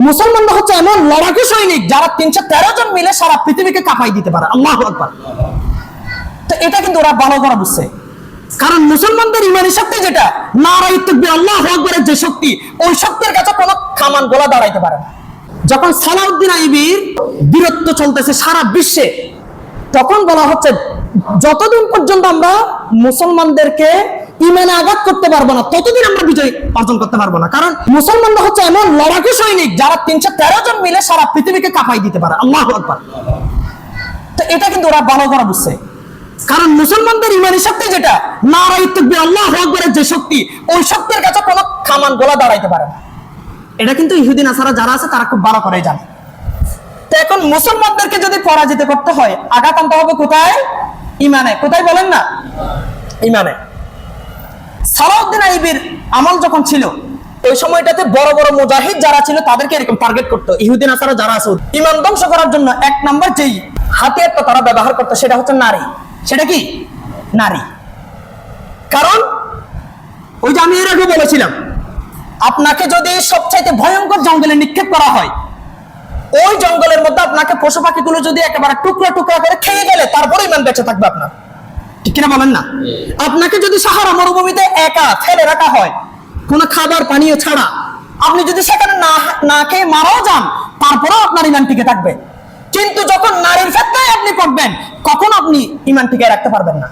মুসলমানরা হচ্ছে এমন লড়াকু সৈনিক যারা 313 জন মিলে সারা পৃথিবীকে কাঁপাই দিতে পারে। আল্লাহু আকবার। তো এটা কিন্তু ওরা ভালো করে বুঝছে, কারণ মুসলমানদের ইমানি শক্তি যেটা নারায়ে তাকবীর আল্লাহু আকবারের যে শক্তি, ওই শক্তির কাছে কোনো কামান গোলা দাঁড়াইতে পারে না। যখন সালাউদ্দিন আইয়ুবীর বীরত্ব চলতেছে সারা বিশ্বে, তখন বলা হচ্ছে যতদিন পর্যন্ত আমরা মুসলমানদেরকে ইমানে আঘাত করতে পারবো না, ততদিন আমরা বিজয় অর্জন করতে পারবো না। কারণ মুসলমানরা হচ্ছে এমন লড়াকু সৈনিক যারা 313 জন মিলে সারা পৃথিবীকে কাঁপাই দিতে পারে। আল্লাহু আকবার। তো এটা কিন্তু ওরা ভালো করে বুঝছে, কারণ মুসলমানদের ইমানি শক্তি যেটা নারায়ে তাকবীর আল্লাহু আকবারের যে শক্তি, ওই শক্তির কাছে কোনো কামান গোলা দাঁড়াইতে পারে না। এটা কিন্তু ইহুদি নাসারা যারা আছে তারা খুব ভালো করে জানে। তো এখন মুসলমানদেরকে যদি পরাজিত করতে হয়, আঘাত আনতে হবে কোথায়? ইমানে। কোথায় বলেন না? ইমানে। সালাউদ্দিন আইয়ুবীর আমল যখন ছিল, ওই সময়টাতে বড় বড় মুজাহিদ যারা ছিল তাদেরকে এরকম টার্গেট করতো। ইহুদি নাসারা যারা আছে ইমান ধ্বংস করার জন্য এক নাম্বার যেই হাতিয়ারটা তারা ব্যবহার করতো সেটা হচ্ছে নারী। সেটা কি? নারী। কারণ ওই যে আমি এর আগে বলেছিলাম, আপনাকে যদি সবচাইতে ভয়ঙ্কর জঙ্গলে নিক্ষেপ করা হয়, ওই জঙ্গলের মধ্যে আপনাকে পশু পাখিগুলো যদি একেবারে টুকরা টুকরা করে খেয়ে গেলে তারপরে ইমান বেঁচে থাকবে আপনার। ঠিক কিনা বলেন না? আপনাকে যদি সাহারা মরুভূমিতে একা ফেলে রাখা হয় কোনো খাবার পানীয় ছাড়া, আপনি যদি সেখানে না খেয়ে মারাও যান, তারপরেও আপনার ইমান টিকে থাকবে। কিন্তু যখন নারীর ফিতনায় আপনি পড়বেন, কখন আপনি ইমান টিকে রাখতে পারবেন না।